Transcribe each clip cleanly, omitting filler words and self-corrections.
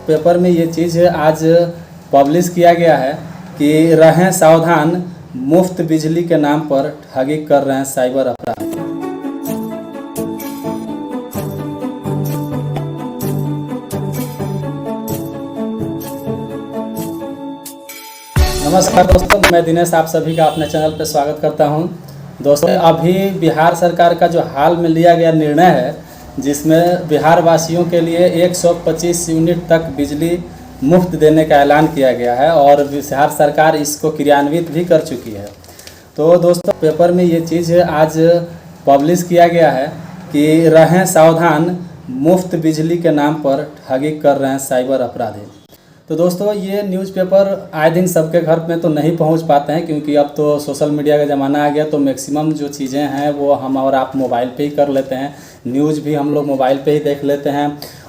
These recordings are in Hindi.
पेपर में ये चीज़ आज पब्लिश किया गया है कि रहें सावधान, मुफ्त बिजली के नाम पर ठगी कर रहे हैं साइबर अपराधी। नमस्कार दोस्तों, मैं दिनेश आप सभी का अपने चैनल पर स्वागत करता हूं। दोस्तों, अभी बिहार सरकार का जो हाल में लिया गया निर्णय है, जिसमें बिहार वासियों के लिए 125 यूनिट तक बिजली मुफ्त देने का ऐलान किया गया है और बिहार सरकार इसको क्रियान्वित भी कर चुकी है। तो दोस्तों, पेपर में ये चीज़ आज पब्लिश किया गया है कि रहें सावधान, मुफ्त बिजली के नाम पर ठगी कर रहे हैं साइबर अपराधी। तो दोस्तों, ये न्यूज़पेपर आए दिन सबके घर में तो नहीं पहुंच पाते हैं, क्योंकि अब तो सोशल मीडिया का ज़माना आ गया। तो मैक्सिमम जो चीज़ें हैं वो हम और आप मोबाइल पे ही कर लेते हैं। न्यूज़ भी हम लोग मोबाइल पे ही देख लेते हैं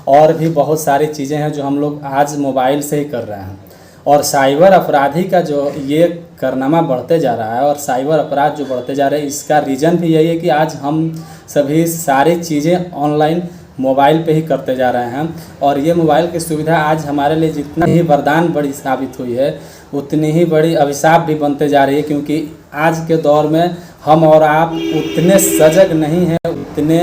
और भी बहुत सारी चीज़ें हैं जो हम लोग आज मोबाइल से ही कर रहे हैं। और साइबर अपराधी का जो ये कारनामा बढ़ते जा रहा है और साइबर अपराध जो बढ़ते जा रहे हैं, इसका रीज़न भी यही है कि आज हम सभी सारी चीज़ें ऑनलाइन मोबाइल पे ही करते जा रहे हैं। और ये मोबाइल की सुविधा आज हमारे लिए जितना ही वरदान बड़ी साबित हुई है, उतनी ही बड़ी अभिशाप भी बनते जा रही है, क्योंकि आज के दौर में हम और आप उतने सजग नहीं हैं, उतने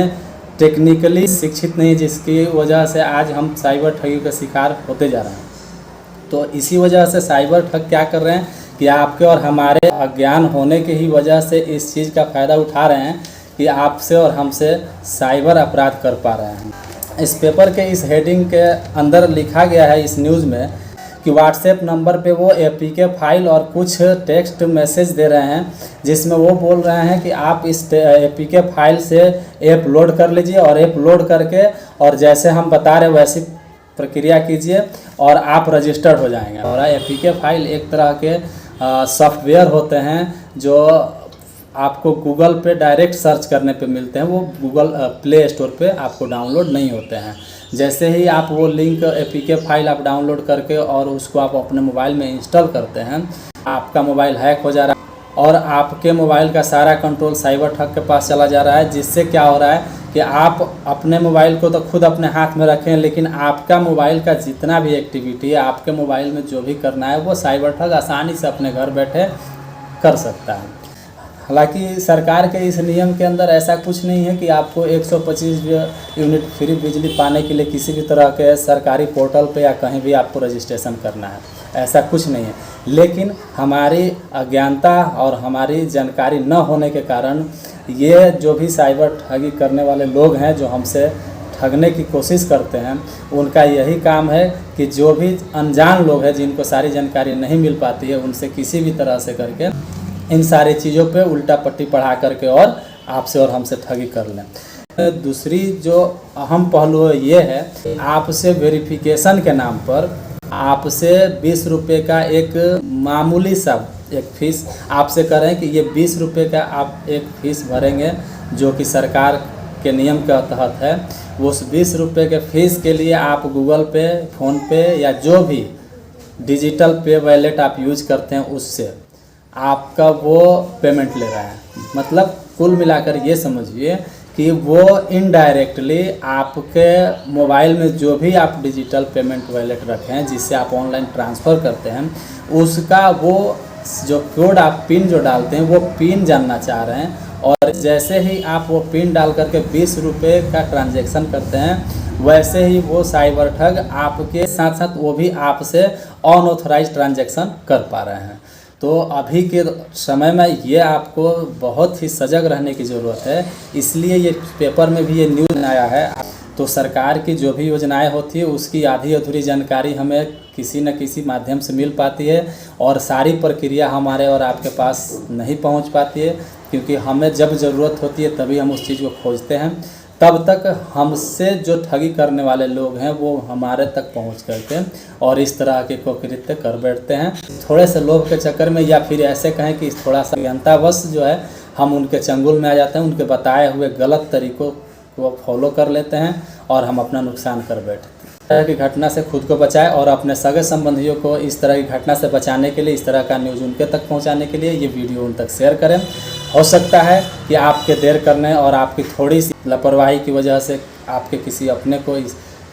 टेक्निकली शिक्षित नहीं, जिसकी वजह से आज हम साइबर ठगी का शिकार होते जा रहे हैं। तो इसी वजह से साइबर ठग क्या कर रहे हैं कि आपके और हमारे अज्ञान होने की ही वजह से इस चीज़ का फ़ायदा उठा रहे हैं कि आपसे और हमसे साइबर अपराध कर पा रहे हैं। इस पेपर के इस हेडिंग के अंदर लिखा गया है इस न्यूज़ में कि व्हाट्सएप नंबर पे वो एपीके फाइल और कुछ टेक्स्ट मैसेज दे रहे हैं, जिसमें वो बोल रहे हैं कि आप इस एपीके फाइल से ऐप लोड कर लीजिए और ऐप लोड करके और जैसे हम बता रहे वैसी प्रक्रिया कीजिए और आप रजिस्टर्ड हो जाएंगे। और एपीके फाइल एक तरह के सॉफ्टवेयर होते हैं जो आपको गूगल पे डायरेक्ट सर्च करने पे मिलते हैं। वो गूगल प्ले स्टोर पे आपको डाउनलोड नहीं होते हैं। जैसे ही आप वो लिंक एपीके फाइल आप डाउनलोड करके और उसको आप अपने मोबाइल में इंस्टॉल करते हैं, आपका मोबाइल हैक हो जा रहा है और आपके मोबाइल का सारा कंट्रोल साइबर ठग के पास चला जा रहा है। जिससे क्या हो रहा है कि आप अपने मोबाइल को तो खुद अपने हाथ में रखें, लेकिन आपका मोबाइल का जितना भी एक्टिविटी है, आपके मोबाइल में जो भी करना है, वो साइबर ठग आसानी से अपने घर बैठे कर सकता है। हालांकि सरकार के इस नियम के अंदर ऐसा कुछ नहीं है कि आपको 125 यूनिट फ्री बिजली पाने के लिए किसी भी तरह के सरकारी पोर्टल पे या कहीं भी आपको रजिस्ट्रेशन करना है, ऐसा कुछ नहीं है। लेकिन हमारी अज्ञानता और हमारी जानकारी न होने के कारण ये जो भी साइबर ठगी करने वाले लोग हैं, जो हमसे ठगने की कोशिश करते हैं, उनका यही काम है कि जो भी अनजान लोग हैं, जिनको सारी जानकारी नहीं मिल पाती है, उनसे किसी भी तरह से करके इन सारी चीज़ों पे उल्टा पट्टी पढ़ा करके और आपसे और हमसे ठगी कर लें। दूसरी जो अहम पहलू ये है कि आपसे वेरिफिकेशन के नाम पर आपसे 20 रुपये का एक मामूली सा एक फ़ीस आपसे करें कि ये 20 रुपये का आप एक फ़ीस भरेंगे, जो कि सरकार के नियम के तहत है। वो उस 20 रुपये के फ़ीस के लिए आप गूगल पे, फ़ोन पे या जो भी डिजिटल पे वॉलेट आप यूज़ करते हैं, उससे आपका वो पेमेंट ले रहा है। मतलब कुल मिलाकर ये समझिए कि वो इनडायरेक्टली आपके मोबाइल में जो भी आप डिजिटल पेमेंट वॉलेट रखें हैं, जिससे आप ऑनलाइन ट्रांसफ़र करते हैं, उसका वो जो कोड आप पिन जो डालते हैं, वो पिन जानना चाह रहे हैं। और जैसे ही आप वो पिन डाल करके 20 रुपये का ट्रांजैक्शन करते हैं, वैसे ही वो साइबर ठग आपके साथ साथ वो भी आपसे अनऑथराइज्ड ट्रांजैक्शन कर पा रहे हैं। तो अभी के समय में ये आपको बहुत ही सजग रहने की ज़रूरत है। इसलिए ये पेपर में भी ये न्यूज़ आया है। तो सरकार की जो भी योजनाएं होती है, उसकी आधी अधूरी जानकारी हमें किसी न किसी माध्यम से मिल पाती है और सारी प्रक्रिया हमारे और आपके पास नहीं पहुंच पाती है, क्योंकि हमें जब ज़रूरत होती है तभी हम उस चीज़ को खोजते हैं। तब तक हमसे जो ठगी करने वाले लोग हैं, वो हमारे तक पहुंच करके और इस तरह के कुकृत्य कर बैठते हैं। थोड़े से लोभ के चक्कर में, या फिर ऐसे कहें कि थोड़ा सा अज्ञानतावश जो है, हम उनके चंगुल में आ जाते हैं, उनके बताए हुए गलत तरीक़ों को फॉलो कर लेते हैं और हम अपना नुकसान कर बैठते हैं। इस तरह की घटना से खुद को बचाएं और अपने सगे संबंधियों को इस तरह की घटना से बचाने के लिए, इस तरह का न्यूज़ उनके तक पहुंचाने के लिए ये वीडियो उन तक शेयर करें। हो सकता है कि आपके देर करने और आपकी थोड़ी सी लापरवाही की वजह से आपके किसी अपने को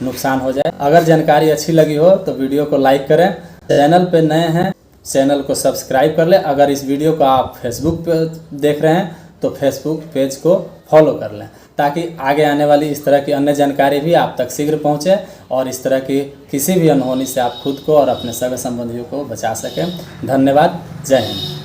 नुकसान हो जाए। अगर जानकारी अच्छी लगी हो तो वीडियो को लाइक करें, चैनल पे नए हैं चैनल को सब्सक्राइब कर लें। अगर इस वीडियो को आप फेसबुक पे देख रहे हैं तो फेसबुक पेज को फॉलो कर लें, ताकि आगे आने वाली इस तरह की अन्य जानकारी भी आप तक शीघ्र पहुंचे और इस तरह की किसी भी अनहोनी से आप खुद को और अपने सगे संबंधियों को बचा सकें। धन्यवाद। जय हिंद।